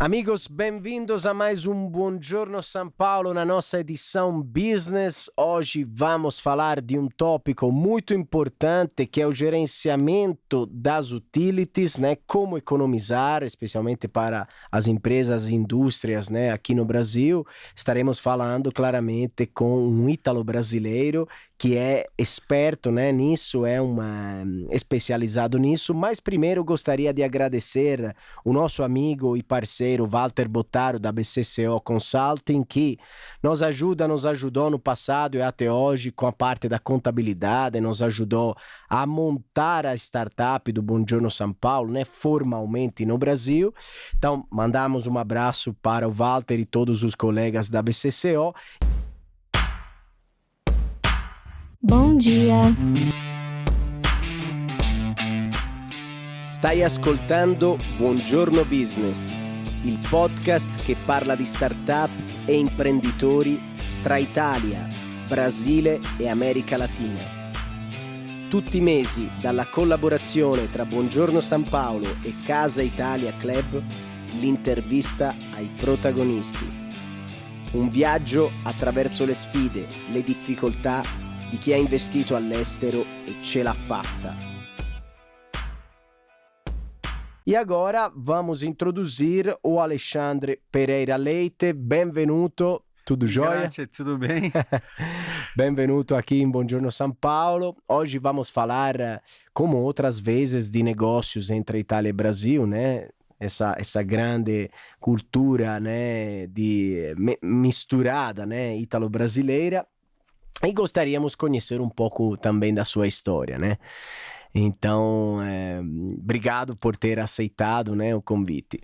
Amigos, bem-vindos a mais um Buongiorno São Paulo na nossa edição Business. Hoje vamos falar de um tópico muito importante que é o gerenciamento das utilities, né? Como economizar, especialmente para as empresas e indústrias, né? Aqui no Brasil. Estaremos falando claramente com um ítalo-brasileiro que é esperto, né, nisso, especializado nisso, mas primeiro gostaria de agradecer o nosso amigo e parceiro Walter Bottaro da BCCO Consulting, que nos ajudou no passado e até hoje com a parte da contabilidade, nos ajudou a montar a startup do Buongiorno São Paulo, né, formalmente no Brasil. Então, mandamos um abraço para o Walter e todos os colegas da BCCO. Bom dia! Stai ascoltando Buongiorno Business, il podcast che parla di startup e imprenditori tra Italia, Brasile e America Latina. Tutti i mesi, dalla collaborazione tra Buongiorno San Paolo e Casa Italia Club, l'intervista ai protagonisti. Un viaggio attraverso le sfide, le difficoltà di chi ha investito all'estero e ce l'ha fatta. E agora vamos introduzir o Alexandre Pereira Leite. Benvenuto, tudo jóia? Grazie, tudo bem? Benvenuto aqui em Buongiorno São Paulo. Hoje vamos falar, como outras vezes, de negócios entre Itália e Brasil, né? Essa grande cultura, né, misturada, né, ítalo-brasileira. E gostaríamos de conhecer um pouco também da sua história, né? Então, obrigado por ter aceitado, né, o convite.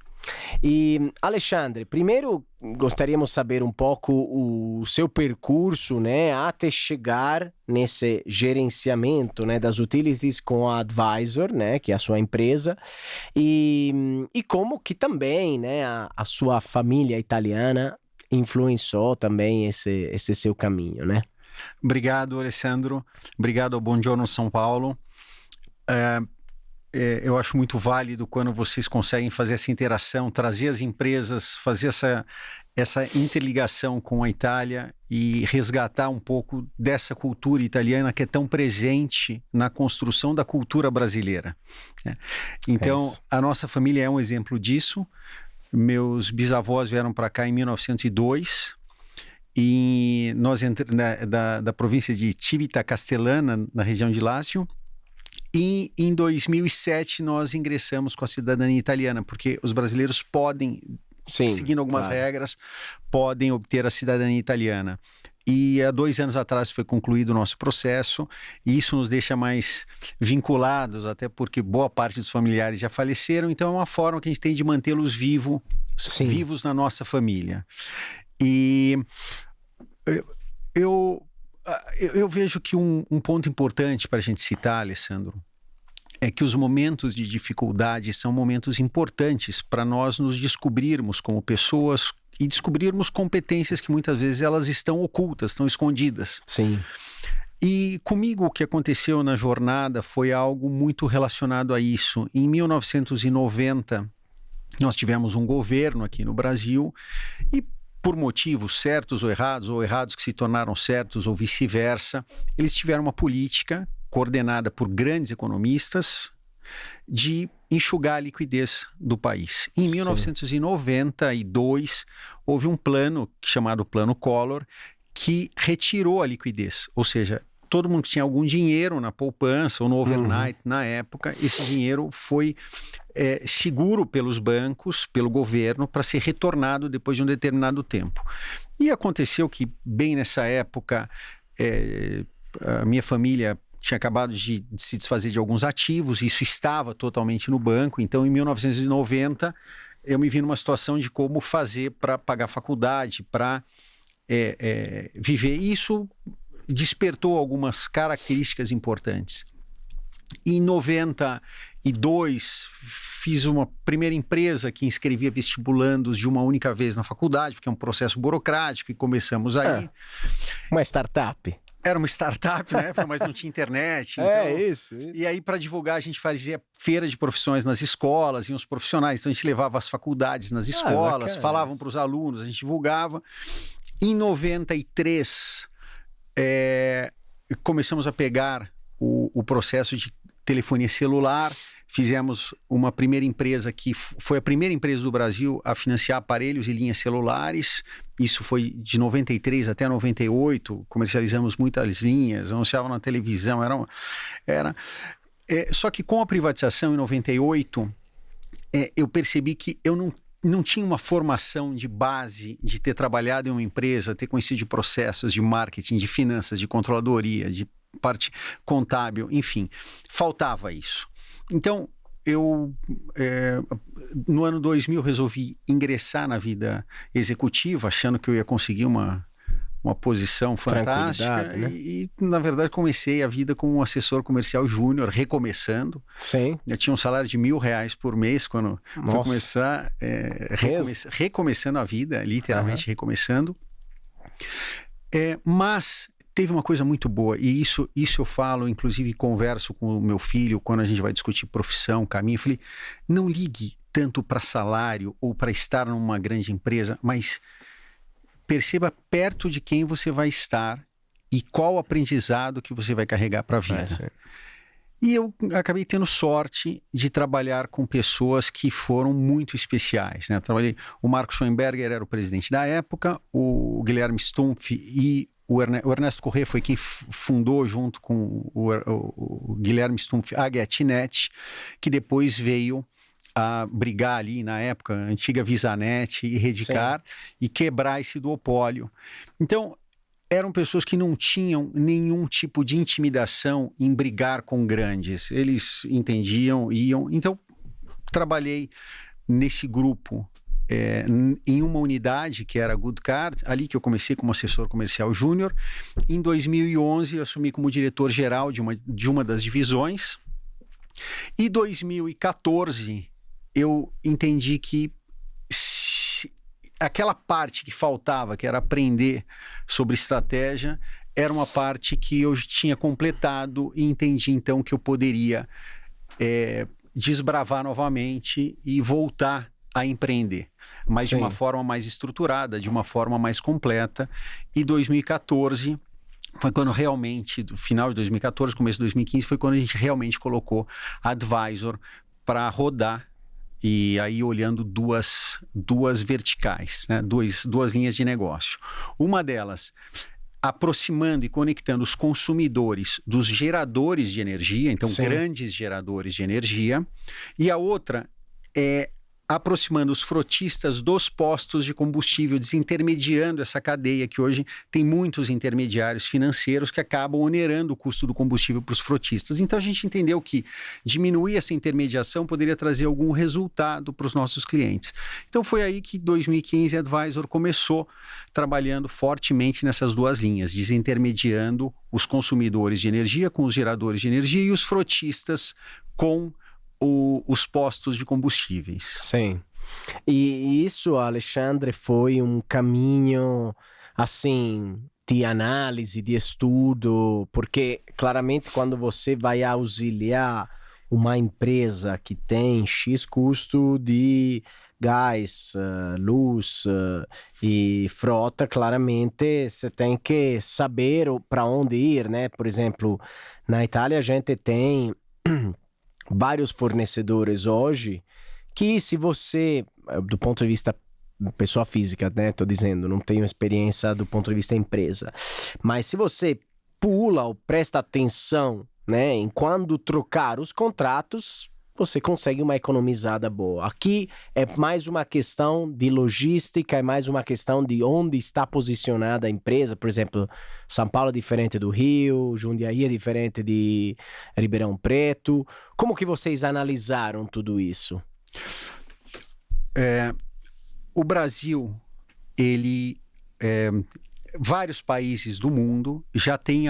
E, Alexandre, primeiro gostaríamos de saber um pouco o seu percurso, né, até chegar nesse gerenciamento, né, das utilities com a Advisor, né, que é a sua empresa, e como que também, né, a sua família italiana influenciou também esse seu caminho, né? Obrigado, Alessandro. Obrigado ao Buongiorno São Paulo. Eu acho muito válido quando vocês conseguem fazer essa interação, trazer as empresas, fazer essa interligação com a Itália e resgatar um pouco dessa cultura italiana que é tão presente na construção da cultura brasileira. Então, a nossa família é um exemplo disso. Meus bisavós vieram para cá em 1902. E nós entramos da província de Civita Castellana, na região de Lácio, e em 2007 nós ingressamos com a cidadania italiana, porque os brasileiros podem, seguindo algumas regras, podem obter a cidadania italiana. E há 2 anos atrás foi concluído o nosso processo, e isso nos deixa mais vinculados, até porque boa parte dos familiares já faleceram, então é uma forma que a gente tem de mantê-los vivos na nossa família. E eu vejo que um ponto importante para a gente citar, Alessandro, é que os momentos de dificuldade são momentos importantes para nós nos descobrirmos como pessoas e descobrirmos competências que muitas vezes elas estão ocultas, estão escondidas. Sim. E comigo o que aconteceu na jornada foi algo muito relacionado a isso. Em 1990, nós tivemos um governo aqui no Brasil e por motivos certos ou errados que se tornaram certos ou vice-versa, eles tiveram uma política coordenada por grandes economistas de enxugar a liquidez do país. Em 1992, houve um plano chamado Plano Collor que retirou a liquidez, ou seja, todo mundo que tinha algum dinheiro na poupança ou no overnight na época, esse dinheiro foi seguro pelos bancos, pelo governo, para ser retornado depois de um determinado tempo. E aconteceu que, bem nessa época, a minha família tinha acabado de se desfazer de alguns ativos, isso estava totalmente no banco, então em 1990 eu me vi numa situação de como fazer para pagar a faculdade, para viver. Isso despertou algumas características importantes. Em 92, fiz uma primeira empresa que inscrevia vestibulandos de uma única vez na faculdade, porque é um processo burocrático, e começamos aí. Uma startup. Era uma startup na época, mas não tinha internet. É, Então... isso. E aí, para divulgar, a gente fazia feira de profissões nas escolas, e os profissionais. Então, a gente levava as faculdades nas escolas, falavam para os alunos, a gente divulgava. Em 93, começamos a pegar o processo de telefonia celular. Fizemos uma primeira empresa que foi a primeira empresa do Brasil a financiar aparelhos e linhas celulares. Isso foi de 93 até 98. Comercializamos muitas linhas, anunciavam na televisão. Só que com a privatização em 98, eu percebi que eu não tinha uma formação de base de ter trabalhado em uma empresa, ter conhecido de processos, de marketing, de finanças, de controladoria, de parte contábil, enfim, faltava isso. Então, eu, no ano 2000, resolvi ingressar na vida executiva, achando que eu ia conseguir uma posição fantástica. Né? E, na verdade, comecei a vida como um assessor comercial júnior, recomeçando. Sim. Eu tinha um salário de R$1.000 por mês quando fui começar, recomeçando a vida, literalmente recomeçando. Mas teve uma coisa muito boa, e isso eu falo, inclusive converso com o meu filho quando a gente vai discutir profissão, caminho. Eu falei, não ligue tanto para salário ou para estar numa grande empresa, mas perceba perto de quem você vai estar e qual aprendizado que você vai carregar para a vida. E eu acabei tendo sorte de trabalhar com pessoas que foram muito especiais, né? O Marcos Schoenberger era o presidente da época, o Guilherme Stumpf e o Ernesto Corrêa foi quem fundou, junto com o Guilherme Stumpf, a GetNet, que depois veio a brigar ali na época, a antiga Visanet e Reddicar, e quebrar esse duopólio. Então, eram pessoas que não tinham nenhum tipo de intimidação em brigar com grandes. Eles entendiam, iam. Então, trabalhei nesse grupo em uma unidade que era a Goodcard, ali que eu comecei como assessor comercial júnior. Em 2011, eu assumi como diretor-geral de uma das divisões. E em 2014, eu entendi que aquela parte que faltava, que era aprender sobre estratégia, era uma parte que eu tinha completado e entendi então que eu poderia desbravar novamente e voltar a empreender, mas de uma forma mais estruturada, de uma forma mais completa. E 2014 foi quando realmente, no final de 2014, começo de 2015, foi quando a gente realmente colocou a Advisor para rodar. E aí olhando duas verticais, né? duas linhas de negócio. Uma delas aproximando e conectando os consumidores dos geradores de energia, então grandes geradores de energia, e a outra é aproximando os frotistas dos postos de combustível, desintermediando essa cadeia que hoje tem muitos intermediários financeiros que acabam onerando o custo do combustível para os frotistas. Então a gente entendeu que diminuir essa intermediação poderia trazer algum resultado para os nossos clientes. Então foi aí que em 2015 a Advisor começou trabalhando fortemente nessas duas linhas, desintermediando os consumidores de energia com os geradores de energia e os frotistas com os postos de combustíveis. Sim. E isso, Alexandre, foi um caminho, assim, de análise, de estudo, porque claramente quando você vai auxiliar uma empresa que tem X custo de gás, luz e frota, claramente você tem que saber para onde ir, né? Por exemplo, na Itália a gente tem vários fornecedores hoje que, se você, do ponto de vista pessoa física, né, tô dizendo, não tenho experiência do ponto de vista empresa, mas se você pula ou presta atenção, né, em quando trocar os contratos, você consegue uma economizada boa. Aqui é mais uma questão de logística, é mais uma questão de onde está posicionada a empresa. Por exemplo, São Paulo é diferente do Rio, Jundiaí é diferente de Ribeirão Preto. Como que vocês analisaram tudo isso? O Brasil, ele vários países do mundo já têm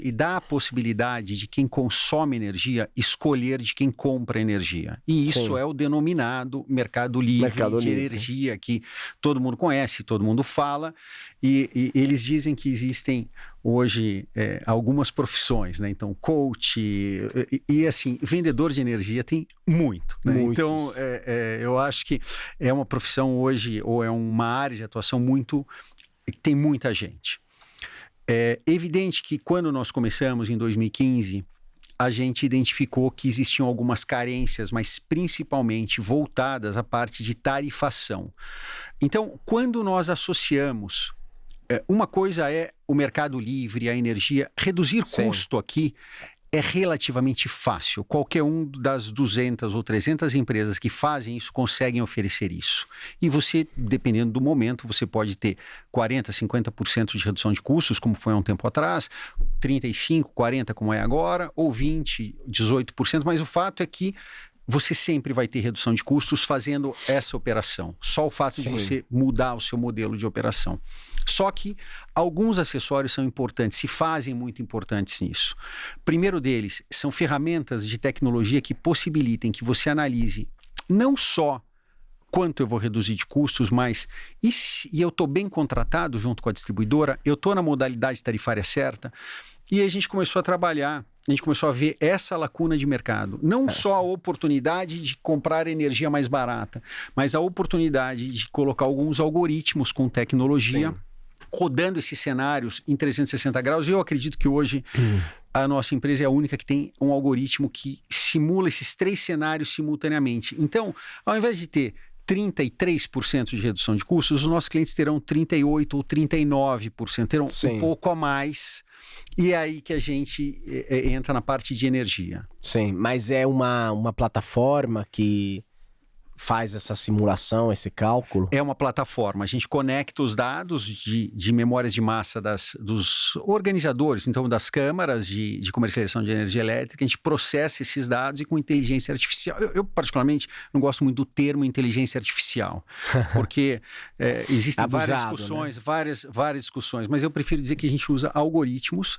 e dá a possibilidade de quem consome energia escolher de quem compra energia. E isso Sim. é o denominado mercado livre de energia, que todo mundo conhece, todo mundo fala, e eles dizem que existem hoje algumas profissões, né? Então, coach e assim, vendedor de energia tem muito, né? Então, eu acho que é uma profissão hoje, ou é uma área de atuação que tem muita gente. É evidente que quando nós começamos em 2015, a gente identificou que existiam algumas carências, mas principalmente voltadas à parte de tarifação. Então, quando nós associamos, uma coisa é o mercado livre, a energia, reduzir custo aqui é relativamente fácil. Qualquer um das 200 ou 300 empresas que fazem isso conseguem oferecer isso. E você, dependendo do momento, você pode ter 40%, 50% de redução de custos, como foi há um tempo atrás, 35%, 40% como é agora, ou 20%, 18%, mas o fato é que você sempre vai ter redução de custos fazendo essa operação. Só o fato de você mudar o seu modelo de operação. Só que alguns acessórios são importantes, se fazem muito importantes nisso. Primeiro deles são ferramentas de tecnologia que possibilitem que você analise não só quanto eu vou reduzir de custos, mas e eu estou bem contratado junto com a distribuidora, eu estou na modalidade tarifária certa, e a gente começou a trabalhar, a gente começou a ver essa lacuna de mercado. Não só a oportunidade de comprar energia mais barata, mas a oportunidade de colocar alguns algoritmos com tecnologia rodando esses cenários em 360 graus. Eu acredito que hoje a nossa empresa é a única que tem um algoritmo que simula esses 3 cenários simultaneamente. Então, ao invés de ter 33% de redução de custos, os nossos clientes terão 38% ou 39%, terão um pouco a mais. E é aí que a gente entra na parte de energia. Sim, mas é uma plataforma que faz essa simulação, esse cálculo? É uma plataforma. A gente conecta os dados de memórias de massa dos organizadores, então das câmaras de comercialização de energia elétrica, a gente processa esses dados e com inteligência artificial. Eu particularmente, não gosto muito do termo inteligência artificial, porque existem várias discussões, né? várias discussões, mas eu prefiro dizer que a gente usa algoritmos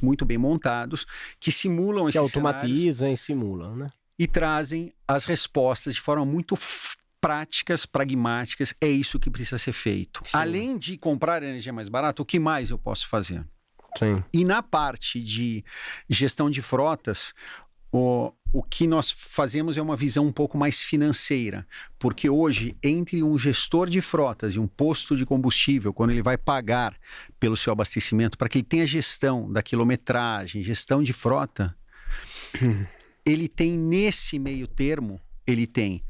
muito bem montados, que simulam esses automatizam e simulam, né? E trazem as respostas de forma muito práticas, pragmáticas. É isso que precisa ser feito. Sim. Além de comprar energia mais barata, o que mais eu posso fazer? Sim. E na parte de gestão de frotas, o que nós fazemos é uma visão um pouco mais financeira, porque hoje, entre um gestor de frotas e um posto de combustível, quando ele vai pagar pelo seu abastecimento, para que ele tenha gestão da quilometragem, gestão de frota, ele tem nesse meio termo, ele tem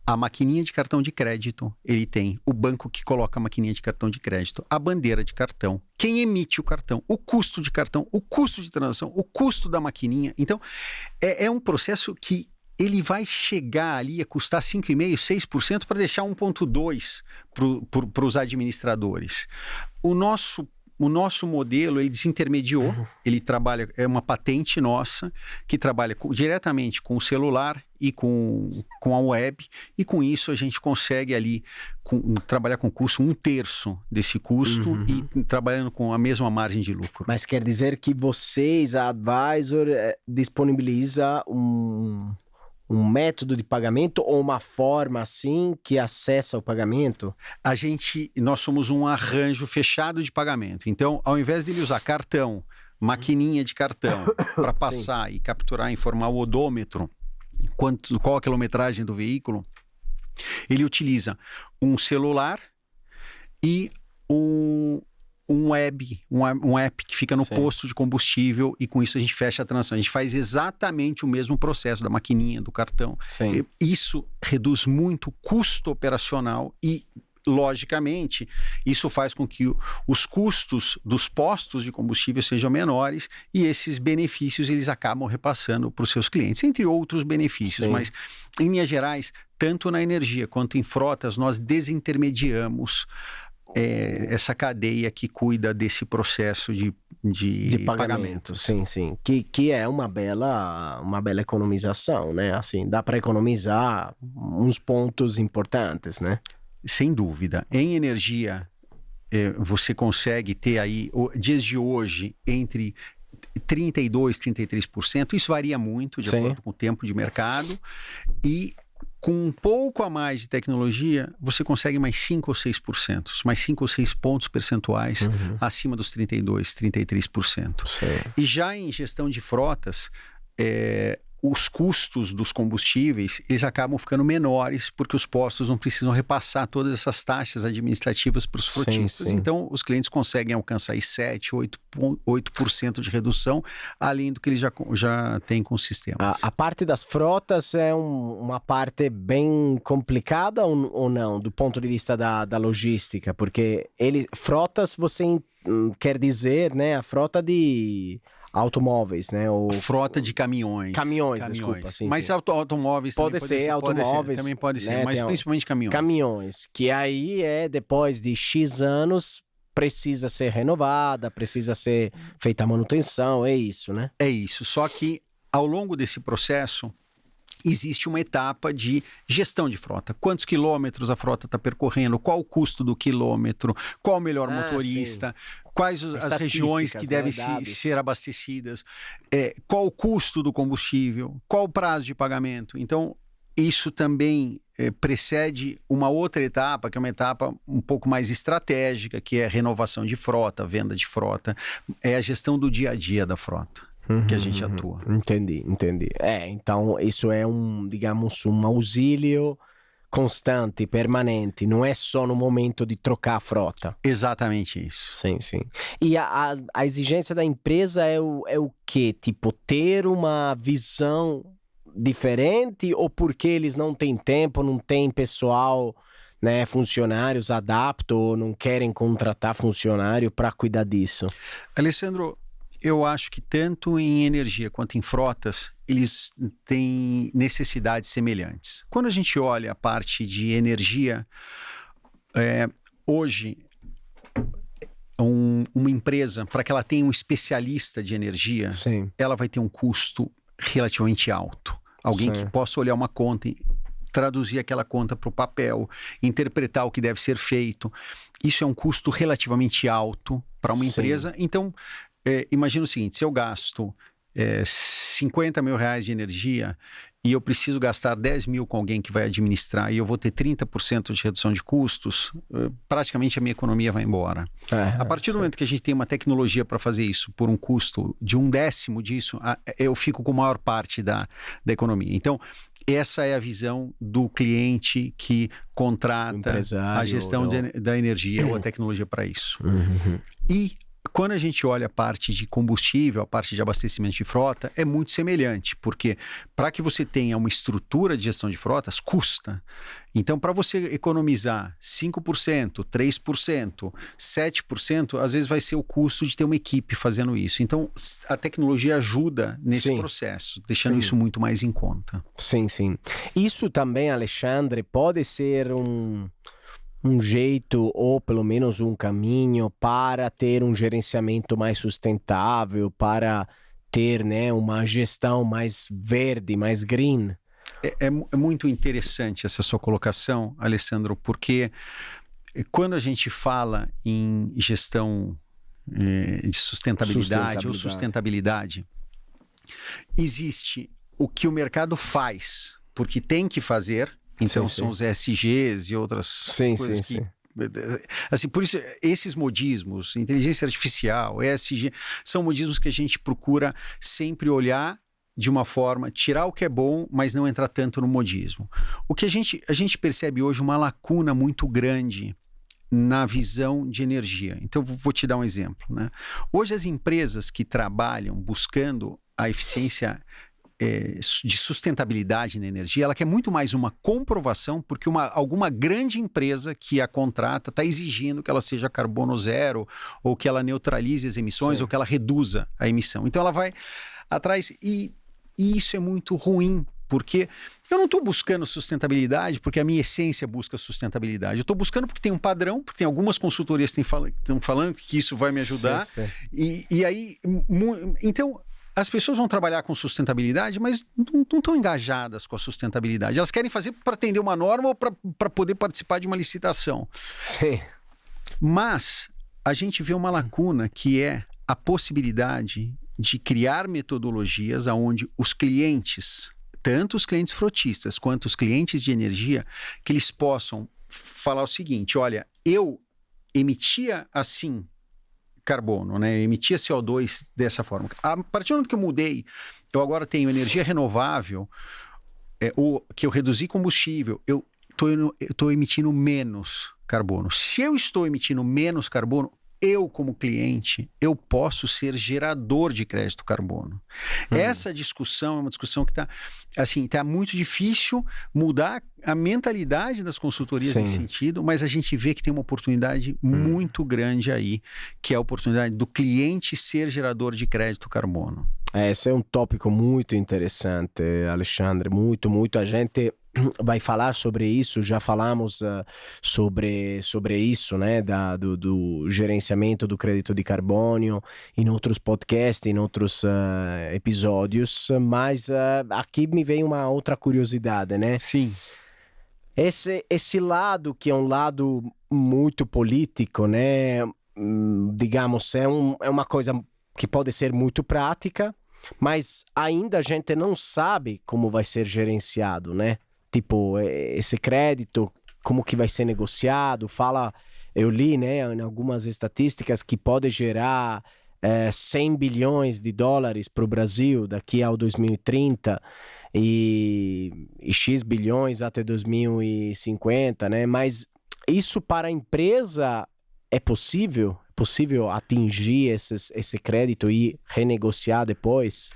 a maquininha de cartão de crédito, ele tem o banco que coloca a maquininha de cartão de crédito, a bandeira de cartão, quem emite o cartão, o custo de cartão, o custo de transação, o custo da maquininha. Então, é um processo que ele vai chegar ali a custar 5,5%, 6% para deixar 1,2% para os administradores. O nosso modelo, ele desintermediou, ele trabalha, é uma patente nossa, que trabalha diretamente com o celular e com a web, e com isso a gente consegue ali trabalhar com custo 1/3 desse custo e trabalhando com a mesma margem de lucro. Mas quer dizer que vocês, a Advisor, disponibiliza um método de pagamento ou uma forma assim que acessa o pagamento? Nós somos um arranjo fechado de pagamento. Então, ao invés de ele usar cartão, maquininha de cartão para passar e capturar, informar o odômetro, qual a quilometragem do veículo, ele utiliza um celular e um app que fica no posto de combustível, e com isso a gente fecha a transação. A gente faz exatamente o mesmo processo da maquininha, do cartão. Isso reduz muito o custo operacional e, logicamente, isso faz com que os custos dos postos de combustível sejam menores, e esses benefícios eles acabam repassando para os seus clientes, entre outros benefícios. Mas, em linhas gerais, tanto na energia quanto em frotas, nós desintermediamos essa cadeia que cuida desse processo de pagamento. Sim. Que é uma bela economização, né? Assim, dá para economizar uns pontos importantes, né? Sem dúvida. Em energia, você consegue ter aí, dias de hoje, entre 32% e 33%. Isso varia muito de acordo com o tempo de mercado. E com um pouco a mais de tecnologia, você consegue mais 5 ou 6%, mais 5 ou 6 pontos percentuais acima dos 32%, 33%. Sim. E já em gestão de frotas, os custos dos combustíveis, eles acabam ficando menores porque os postos não precisam repassar todas essas taxas administrativas para os frotistas. Sim. Então, os clientes conseguem alcançar aí 7, 8% de redução, além do que eles já têm com os sistemas. A parte das frotas é uma parte bem complicada ou não, do ponto de vista da logística? Porque frotas, você quer dizer, né, a frota de automóveis, né? Frota de caminhões. Caminhões. Desculpa. Sim, mas sim. Automóveis pode ser, automóveis. Também pode ser, né? mas principalmente caminhões. Caminhões, que aí depois de X anos, precisa ser renovada, precisa ser feita a manutenção, é isso, né? É isso, só que ao longo desse processo, existe uma etapa de gestão de frota. Quantos quilômetros a frota está percorrendo, qual o custo do quilômetro, qual o melhor motorista, quais as regiões que devem ser abastecidas, qual o custo do combustível, qual o prazo de pagamento. Então, isso também precede uma outra etapa, que é uma etapa um pouco mais estratégica, que é a renovação de frota, venda de frota, é a gestão do dia a dia da frota. Que a gente atua. Entendi. Então isso é digamos, um auxílio constante, permanente, não é só no momento de trocar a frota. Exatamente isso. Sim. E a exigência da empresa é o quê? Tipo, ter uma visão diferente, ou porque eles não têm tempo, não têm pessoal, né, funcionários adaptam, ou não querem contratar funcionário para cuidar disso? Alessandro, eu acho que tanto em energia quanto em frotas, eles têm necessidades semelhantes. Quando a gente olha a parte de energia, hoje, uma empresa, para que ela tenha um especialista de energia, ela vai ter um custo relativamente alto. Alguém que possa olhar uma conta e traduzir aquela conta para o papel, interpretar o que deve ser feito. Isso é um custo relativamente alto para uma empresa. Então, imagina o seguinte, se eu gasto 50 mil reais de energia e eu preciso gastar 10 mil com alguém que vai administrar e eu vou ter 30% de redução de custos, praticamente a minha economia vai embora. A partir do momento que a gente tem uma tecnologia para fazer isso por um custo de 1/10 disso, eu fico com a maior parte da economia. Então, essa é a visão do cliente que contrata a gestão da energia ou a tecnologia para isso. E quando a gente olha a parte de combustível, a parte de abastecimento de frota, é muito semelhante, porque para que você tenha uma estrutura de gestão de frotas, custa. Então, para você economizar 5%, 3%, 7%, às vezes vai ser o custo de ter uma equipe fazendo isso. Então, a tecnologia ajuda nesse processo, deixando isso muito mais em conta. Sim. Isso também, Alexandre, pode ser um jeito, ou pelo menos um caminho para ter um gerenciamento mais sustentável, para ter, né, uma gestão mais verde, mais green? É muito interessante essa sua colocação, Alessandro, porque quando a gente fala em gestão de sustentabilidade, existe o que o mercado faz, porque tem que fazer. Então são os ESGs e outras coisas que... Assim, por isso, esses modismos, inteligência artificial, ESG, são modismos que a gente procura sempre olhar de uma forma, tirar o que é bom, mas não entrar tanto no modismo. O que a gente percebe hoje uma lacuna muito grande na visão de energia. Então, vou te dar um exemplo, né? Hoje, as empresas que trabalham buscando a eficiência de sustentabilidade na energia, ela quer muito mais uma comprovação, porque alguma grande empresa que a contrata está exigindo que ela seja carbono zero, ou que ela neutralize as emissões, ou que ela reduza a emissão. Então ela vai atrás, e isso é muito ruim, porque eu não estou buscando sustentabilidade porque a minha essência busca sustentabilidade. Eu estou buscando porque tem um padrão, porque tem algumas consultorias que estão falando que isso vai me ajudar. E aí, então... As pessoas vão trabalhar com sustentabilidade, mas não estão engajadas com a sustentabilidade. Elas querem fazer para atender uma norma ou para poder participar de uma licitação. Mas a gente vê uma lacuna que é a possibilidade de criar metodologias onde os clientes, tanto os clientes frotistas quanto os clientes de energia, que eles possam falar o seguinte: olha, eu emitia assim carbono, né? Eu emitia CO2 dessa forma. A partir do momento que eu mudei, eu agora tenho energia renovável, ou que eu reduzi combustível, eu estou emitindo menos carbono. Se eu estou emitindo menos carbono, eu, como cliente, eu posso ser gerador de crédito carbono. Essa discussão é uma discussão que tá muito difícil mudar a mentalidade das consultorias nesse sentido, mas a gente vê que tem uma oportunidade muito grande aí, que é a oportunidade do cliente ser gerador de crédito carbono. Esse é um tópico muito interessante, Alexandre, muito. A gente vai falar sobre isso, já falamos sobre isso, né, do gerenciamento do crédito de carbono em outros podcasts, em outros episódios, mas aqui me vem uma outra curiosidade, né? Sim. Esse lado que é um lado muito político, né, digamos, é uma coisa que pode ser muito prática, mas ainda a gente não sabe como vai ser gerenciado, né? Tipo, esse crédito, como que vai ser negociado, eu li, né, em algumas estatísticas que pode gerar 100 bilhões de dólares para o Brasil daqui ao 2030 e X bilhões até 2050, né? Mas isso para a empresa é possível? É possível atingir esse crédito e renegociar depois?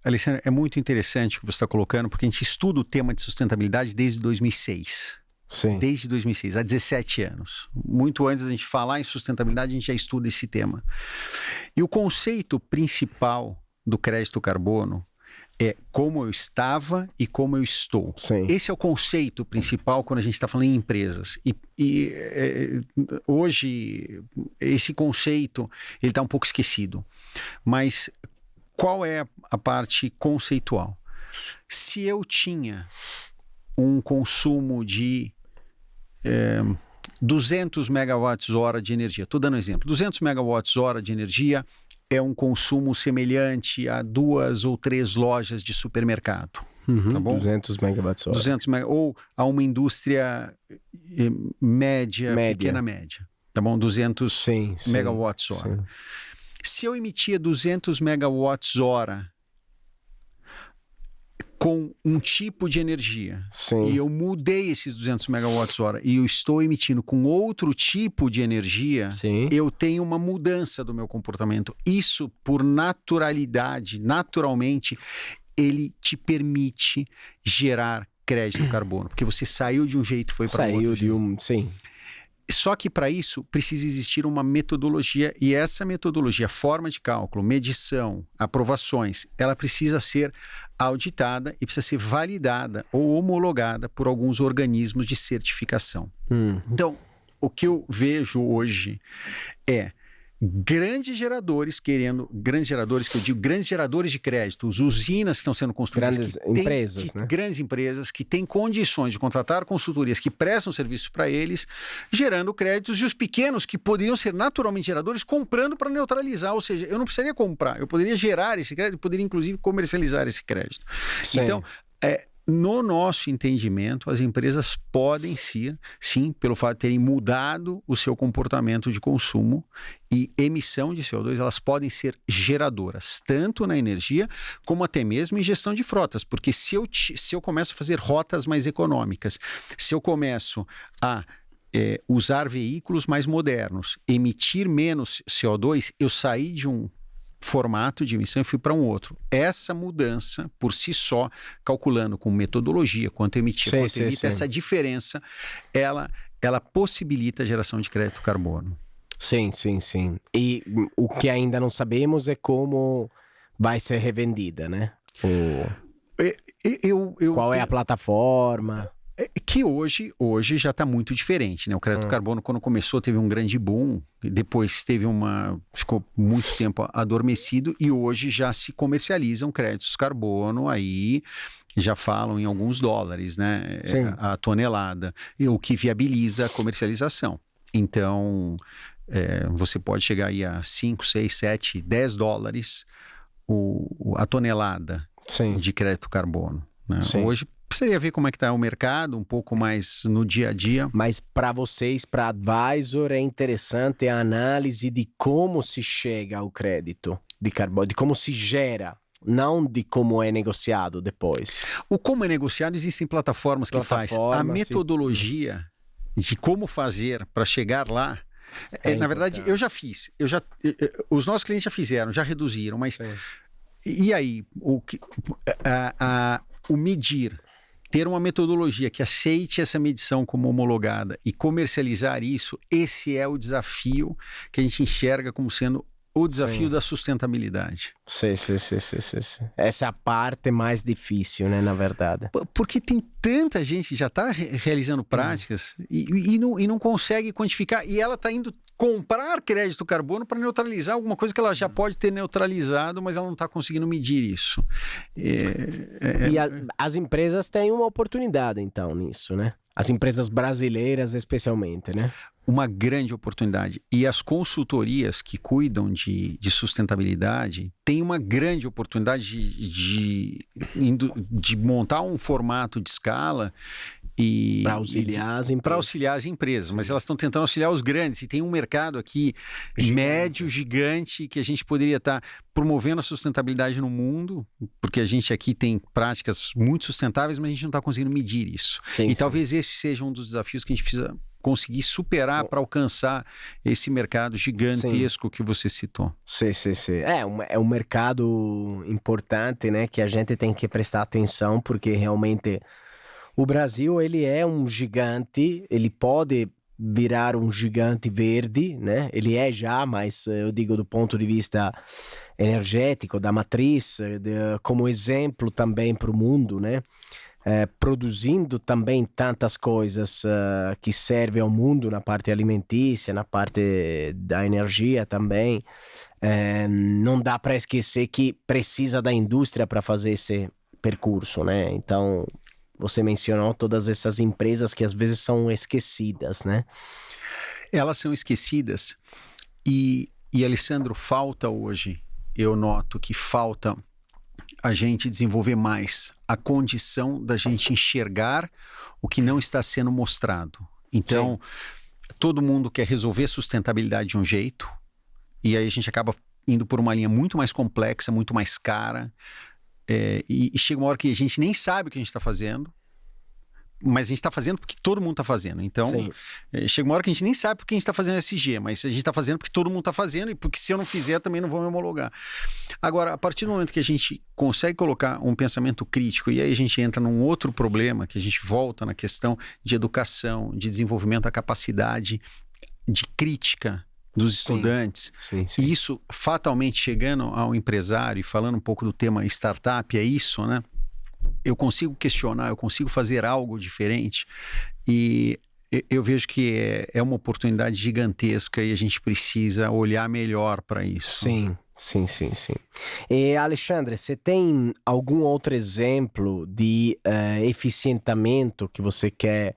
Alessandro, é muito interessante o que você está colocando, porque a gente estuda o tema de sustentabilidade desde 2006. Sim. Desde 2006, há 17 anos. Muito antes da gente falar em sustentabilidade, a gente já estuda esse tema. E o conceito principal do crédito carbono é como eu estava e como eu estou. Sim. Esse é o conceito principal quando a gente está falando em empresas. Hoje, esse conceito está um pouco esquecido. Mas qual é a parte conceitual? Se eu tinha um consumo de 200 megawatts-hora de energia, estou dando um exemplo, 200 megawatts-hora de energia é um consumo semelhante a 2 ou 3 lojas de supermercado. Tá bom? 200 megawatts-hora. Ou a uma indústria média, pequena média. Tá bom? 200 megawatts-hora. Se eu emitia 200 megawatts-hora com um tipo de energia, e eu mudei esses 200 megawatts-hora e eu estou emitindo com outro tipo de energia, eu tenho uma mudança do meu comportamento. Isso, por naturalmente, ele te permite gerar crédito carbono, porque você saiu de um jeito e foi para outro. Só que para isso precisa existir uma metodologia, e essa metodologia, forma de cálculo, medição, aprovações, ela precisa ser auditada e precisa ser validada ou homologada por alguns organismos de certificação. Então, o que eu vejo hoje é grandes geradores que eu digo, grandes geradores de crédito, usinas que estão sendo construídas. Grandes empresas que têm condições de contratar consultorias que prestam serviço para eles, gerando créditos, e os pequenos que poderiam ser naturalmente geradores comprando para neutralizar, ou seja, eu não precisaria comprar, eu poderia gerar esse crédito, poderia inclusive comercializar esse crédito. Então, no nosso entendimento, as empresas podem sim, pelo fato de terem mudado o seu comportamento de consumo e emissão de CO2, elas podem ser geradoras, tanto na energia, como até mesmo em gestão de frotas, porque se eu começo a fazer rotas mais econômicas, se eu começo a usar veículos mais modernos, emitir menos CO2, eu saí de um formato de emissão e fui para um outro. Essa mudança, por si só, calculando com metodologia, quanto emitir, quanto emite, essa diferença, ela possibilita a geração de crédito carbono. Sim. E o que ainda não sabemos é como vai ser revendida, né? Qual é a plataforma? Que hoje já está muito diferente, né? O crédito carbono, quando começou, teve um grande boom, depois ficou muito tempo adormecido, e hoje já se comercializam créditos carbono, aí já falam em alguns dólares, né? A tonelada, o que viabiliza a comercialização. Então, você pode chegar aí a 5, 6, 7, 10 dólares a tonelada Sim. de crédito carbono, né? Sim. Hoje precisaria ver como é que está o mercado, um pouco mais no dia a dia. Mas para vocês, para advisor, é interessante a análise de como se chega ao crédito de carbono, de como se gera, não de como é negociado depois. O como é negociado, existem plataformas que faz. A metodologia de como fazer para chegar lá, na verdade, eu já fiz. Os nossos clientes já fizeram, já reduziram, mas... Sim. E aí, o medir, ter uma metodologia que aceite essa medição como homologada e comercializar isso, esse é o desafio que a gente enxerga como sendo o desafio da sustentabilidade. Sim. Essa é a parte mais difícil, né, na verdade. Porque tem tanta gente que já está realizando práticas e não consegue quantificar, e ela está indo comprar crédito carbono para neutralizar alguma coisa que ela já pode ter neutralizado, mas ela não está conseguindo medir isso. E as empresas têm uma oportunidade, então, nisso, né? As empresas brasileiras, especialmente, né? Uma grande oportunidade. E as consultorias que cuidam de sustentabilidade têm uma grande oportunidade de montar um formato de escala para auxiliar as empresas. Para auxiliar as empresas, mas elas estão tentando auxiliar os grandes. E tem um mercado aqui médio, gigante, que a gente poderia estar promovendo a sustentabilidade no mundo, porque a gente aqui tem práticas muito sustentáveis, mas a gente não está conseguindo medir isso. Sim. Talvez esse seja um dos desafios que a gente precisa conseguir superar para alcançar esse mercado gigantesco que você citou. Sim. É um mercado importante, né, que a gente tem que prestar atenção, porque realmente o Brasil, ele é um gigante, ele pode virar um gigante verde, né? Ele é já, mas eu digo do ponto de vista energético, da matriz, como exemplo também para o mundo, né? Produzindo também tantas coisas que servem ao mundo na parte alimentícia, na parte da energia também. Não dá para esquecer que precisa da indústria para fazer esse percurso, né? Então, você mencionou todas essas empresas que às vezes são esquecidas, né? Elas são esquecidas e Alessandro, falta hoje, eu noto que falta a gente desenvolver mais a condição da gente enxergar o que não está sendo mostrado. Então, todo mundo quer resolver sustentabilidade de um jeito, e aí a gente acaba indo por uma linha muito mais complexa, muito mais cara, e chega uma hora que a gente nem sabe o que a gente está fazendo, mas a gente está fazendo porque todo mundo está fazendo. Então, chega uma hora que a gente nem sabe porque a gente está fazendo SG, mas a gente está fazendo porque todo mundo está fazendo, e porque se eu não fizer, também não vou me homologar. Agora, a partir do momento que a gente consegue colocar um pensamento crítico, e aí a gente entra num outro problema, que a gente volta na questão de educação, de desenvolvimento da capacidade de crítica dos estudantes. Sim. E isso, fatalmente, chegando ao empresário e falando um pouco do tema startup, é isso, né? Eu consigo questionar, eu consigo fazer algo diferente, e eu vejo que é uma oportunidade gigantesca e a gente precisa olhar melhor para isso. Sim. E Alexandre, você tem algum outro exemplo de eficientamento que você quer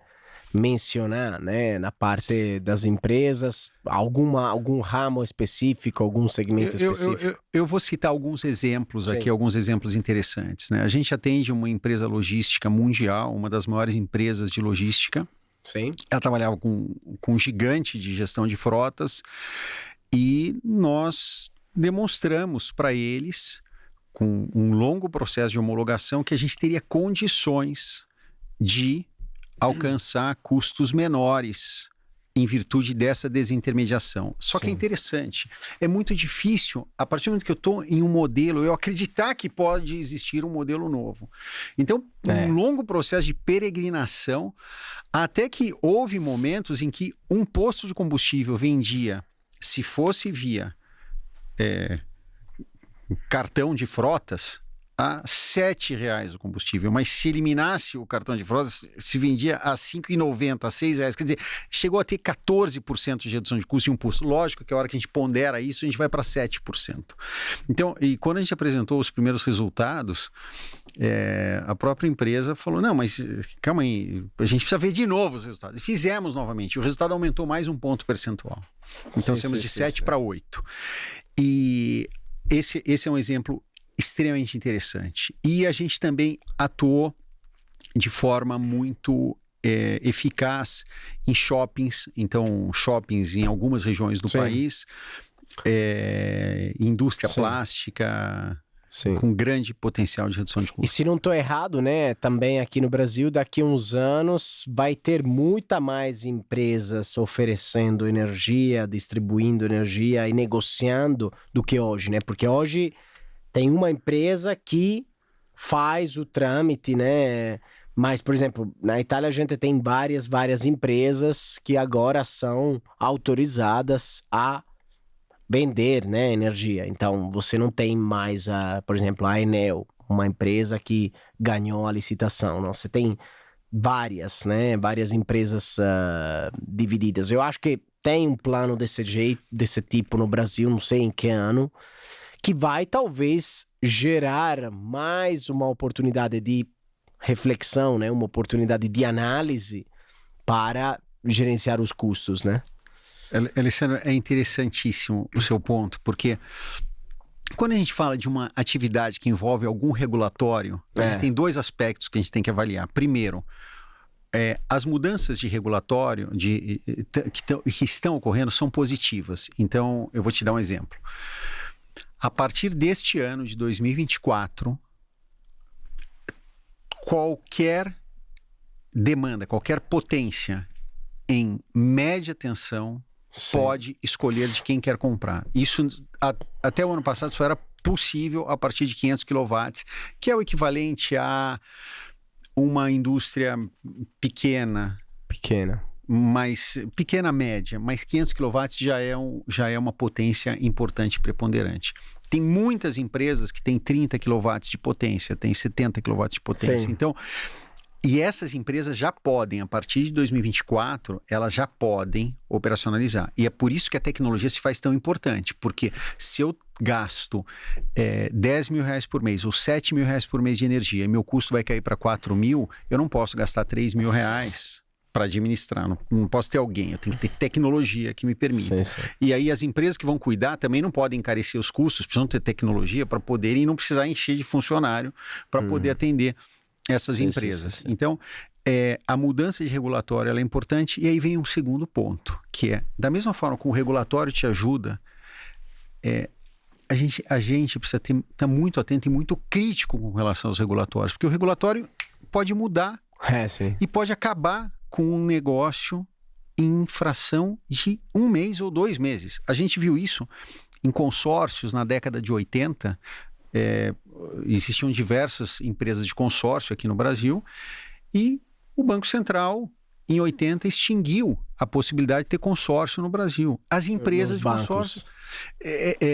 mencionar, né, na parte das empresas? Algum ramo específico, algum segmento específico? Eu vou citar alguns exemplos aqui, alguns exemplos interessantes, né? A gente atende uma empresa logística mundial, uma das maiores empresas de logística. Sim. Ela trabalhava com um gigante de gestão de frotas, e nós demonstramos para eles, com um longo processo de homologação, que a gente teria condições de alcançar custos menores em virtude dessa desintermediação. Só que é interessante, é muito difícil, a partir do momento que eu estou em um modelo, eu acreditar que pode existir um modelo novo. Então, um longo processo de peregrinação, até que houve momentos em que um posto de combustível vendia, se fosse via cartão de frotas, a R$7 o combustível, mas se eliminasse o cartão de frotas, se vendia a R$5,90, a R$6, quer dizer, chegou a ter 14% de redução de custo e um custo. Lógico que a hora que a gente pondera isso, a gente vai para 7%. Então, e quando a gente apresentou os primeiros resultados, a própria empresa falou, não, mas calma aí, a gente precisa ver de novo os resultados. E fizemos novamente, o resultado aumentou mais 1 ponto percentual. Então, temos de 7 para 8. E esse é um exemplo extremamente interessante. E a gente também atuou de forma muito eficaz em shoppings. Então, shoppings em algumas regiões do país, indústria plástica, com grande potencial de redução de custos. E se não estou errado, né, também aqui no Brasil, daqui a uns anos, vai ter muita mais empresas oferecendo energia, distribuindo energia e negociando do que hoje, né? Porque hoje tem uma empresa que faz o trâmite, né? Mas, por exemplo, na Itália a gente tem várias empresas que agora são autorizadas a vender, né, energia. Então, você não tem mais, por exemplo, a Enel, uma empresa que ganhou a licitação. Não? Você tem várias empresas divididas. Eu acho que tem um plano desse jeito, desse tipo no Brasil, não sei em que ano, que vai talvez gerar mais uma oportunidade de reflexão, né? Uma oportunidade de análise para gerenciar os custos, né? Alessandro, é interessantíssimo o seu ponto, porque quando a gente fala de uma atividade que envolve algum regulatório, a gente tem 2 aspectos que a gente tem que avaliar. Primeiro, as mudanças de regulatório que estão ocorrendo são positivas. Então, eu vou te dar um exemplo. A partir deste ano de 2024, qualquer demanda, qualquer potência em média tensão pode escolher de quem quer comprar. Isso, até o ano passado, só era possível a partir de 500 kW, que é o equivalente a uma indústria pequena, média, mas 500 kW já é uma potência importante e preponderante. Tem muitas empresas que têm 30 kW de potência, tem 70 kW de potência. Sim. Então, e essas empresas já podem, a partir de 2024, elas já podem operacionalizar. E é por isso que a tecnologia se faz tão importante, porque se eu gasto 10 mil reais por mês ou 7 mil reais por mês de energia e meu custo vai cair para 4 mil, eu não posso gastar 3 mil reais para administrar, não posso ter alguém, eu tenho que ter tecnologia que me permita. Sim. E aí as empresas que vão cuidar também não podem encarecer os custos, precisam ter tecnologia para poderem e não precisar encher de funcionário para poder atender essas empresas. Sim. Então, a mudança de regulatório ela é importante. E aí vem um segundo ponto, que é, da mesma forma como o regulatório te ajuda, a gente precisa estar muito atento e muito crítico com relação aos regulatórios, porque o regulatório pode mudar e pode acabar com um negócio em fração de 1 mês ou 2 meses. A gente viu isso em consórcios na década de 80. Existiam diversas empresas de consórcio aqui no Brasil e o Banco Central, em 80, extinguiu a possibilidade de ter consórcio no Brasil. As empresas de consórcio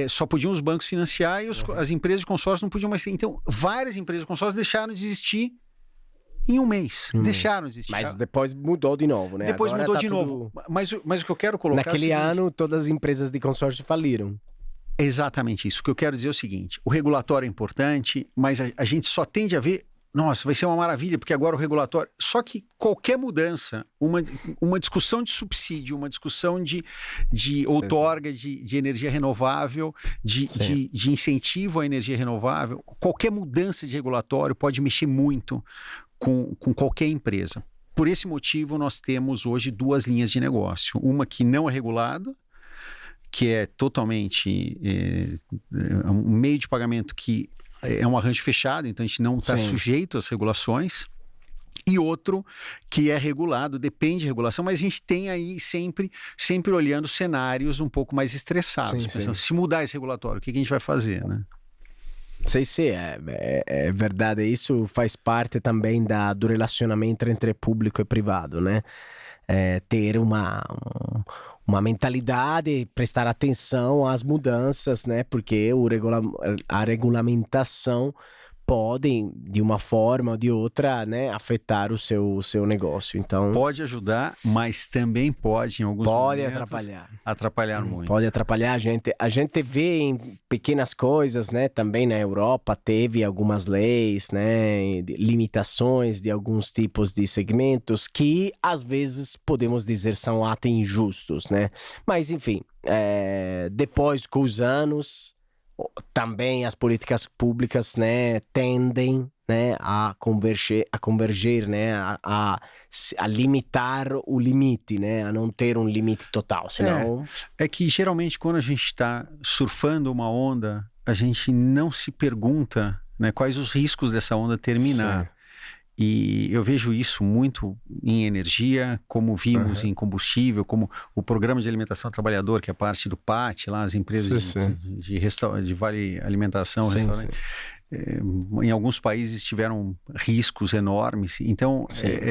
só podiam os bancos financiar e as empresas de consórcio não podiam mais ter. Então, várias empresas de consórcio deixaram de existir em 1 mês. Deixaram de existir. Mas depois mudou de novo, né? Depois Agora mudou tá de novo. Mas o que eu quero colocar Naquele ano, todas as empresas de consórcio faliram. É exatamente isso. O que eu quero dizer é o seguinte: o regulatório é importante, mas a gente só tende a ver, nossa, vai ser uma maravilha, porque agora o regulatório... Só que qualquer mudança, uma discussão de subsídio, uma discussão de outorga de energia renovável, de incentivo à energia renovável, qualquer mudança de regulatório pode mexer muito com qualquer empresa. Por esse motivo, nós temos hoje 2 linhas de negócio. Uma que não é regulada, que é totalmente um meio de pagamento que é um arranjo fechado, então a gente não está sujeito às regulações, e outro que é regulado, depende de regulação, mas a gente tem aí sempre olhando cenários um pouco mais estressados, pensando, se mudar esse regulatório, o que a gente vai fazer, né? Sim, é verdade. Isso faz parte também do relacionamento entre público e privado, né? Ter uma mentalidade, prestar atenção às mudanças, né? Porque a regulamentação podem, de uma forma ou de outra, né, afetar o seu negócio. Então, pode ajudar, mas também pode, em alguns momentos, atrapalhar muito. Pode atrapalhar a gente. A gente vê em pequenas coisas, né? Também na Europa teve algumas leis, né? Limitações de alguns tipos de segmentos que, às vezes, podemos dizer são até injustos, né? Mas, enfim, depois, com os anos, também as políticas públicas, né, tendem, né, a converger, né, a limitar o limite, né, a não ter um limite total, senão... É que geralmente quando a gente está surfando uma onda, a gente não se pergunta, né, quais os riscos dessa onda terminar. Sim. E eu vejo isso muito em energia, como vimos em combustível, como o Programa de Alimentação ao Trabalhador, que é parte do PAT, lá as empresas de Vale Alimentação, restaurante. Em alguns países tiveram riscos enormes. Então,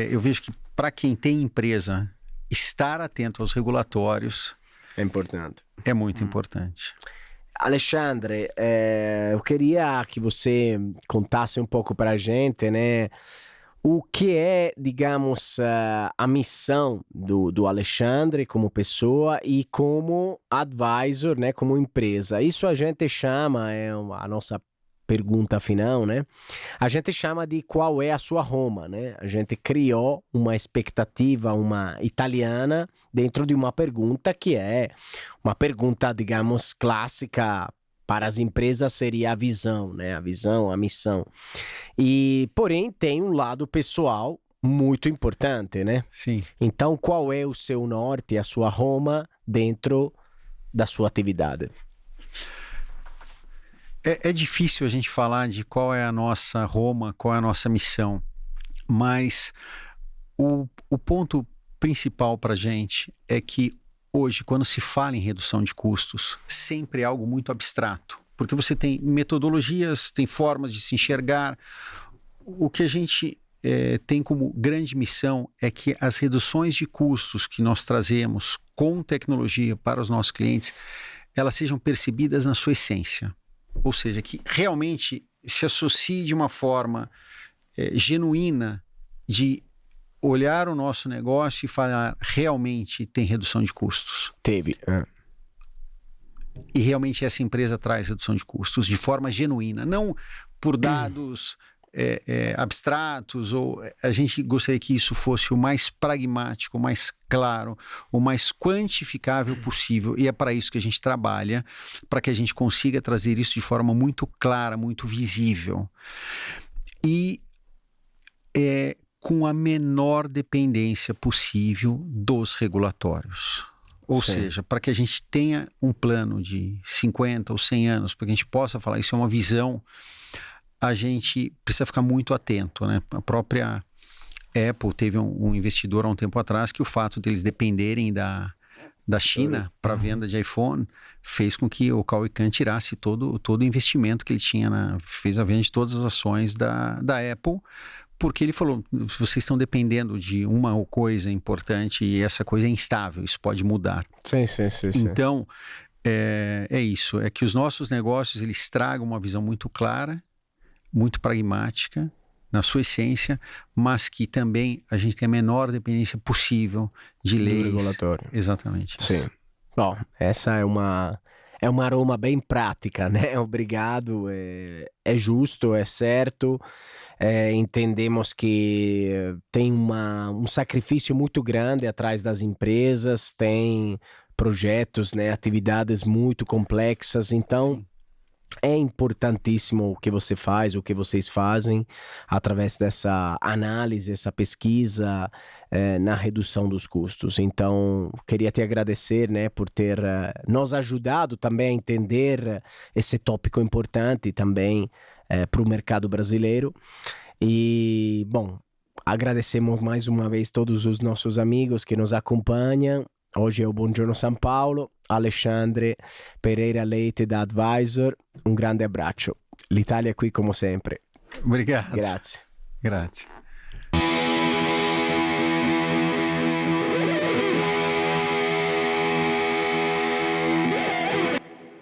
eu vejo que para quem tem empresa, estar atento aos regulatórios é importante. É muito importante. Alexandre, eu queria que você contasse um pouco para a gente, né? O que é, digamos, a missão do Alexandre como pessoa e como advisor, né, como empresa. Isso a gente chama, a nossa pergunta final, né? A gente chama de qual é a sua Roma, né? A gente criou uma expectativa, uma italiana, dentro de uma pergunta que é uma pergunta, digamos, clássica. Para as empresas seria a visão, né? A visão, a missão. E, porém, tem um lado pessoal muito importante, né? Sim. Então, qual é o seu norte, a sua Roma dentro da sua atividade? É difícil a gente falar de qual é a nossa Roma, qual é a nossa missão, mas o ponto principal para a gente é que hoje, quando se fala em redução de custos, sempre é algo muito abstrato, porque você tem metodologias, tem formas de se enxergar. O que a gente tem como grande missão é que as reduções de custos que nós trazemos com tecnologia para os nossos clientes, elas sejam percebidas na sua essência. Ou seja, que realmente se associe de uma forma genuína de olhar o nosso negócio e falar, realmente tem redução de custos. Teve. E realmente essa empresa traz redução de custos de forma genuína, não por dados abstratos, ou a gente gostaria que isso fosse o mais pragmático, o mais claro, o mais quantificável possível, e é para isso que a gente trabalha, para que a gente consiga trazer isso de forma muito clara, muito visível. E com a menor dependência possível dos regulatórios. Ou seja, para que a gente tenha um plano de 50 ou 100 anos, para que a gente possa falar, isso é uma visão, a gente precisa ficar muito atento, né? A própria Apple teve um investidor há um tempo atrás que o fato deles dependerem da China para a venda de iPhone fez com que o Cao Khan tirasse todo o investimento que ele tinha, fez a venda de todas as ações da Apple, porque ele falou, vocês estão dependendo de uma coisa importante e essa coisa é instável, isso pode mudar. Sim. Então, é isso, é que os nossos negócios, eles tragam uma visão muito clara, muito pragmática, na sua essência, mas que também a gente tem a menor dependência possível de leis. Regulatório. Exatamente. Sim. Bom, essa é uma Roma bem prática, né? Obrigado, é justo, é certo. Entendemos que tem um sacrifício muito grande atrás das empresas, tem projetos, né, atividades muito complexas, então sim, é importantíssimo o que você faz, o que vocês fazem através dessa análise, essa pesquisa na redução dos custos. Então, queria te agradecer, né, por ter nos ajudado também a entender esse tópico importante também para o mercado brasileiro. E, bom, agradecemos mais uma vez todos os nossos amigos que nos acompanham. Hoje é o Buongiorno São Paulo, Alexandre Pereira Leite da Advisor. Um grande abbraccio. L'Italia è qui come sempre. Obrigado. Grazie. Grazie.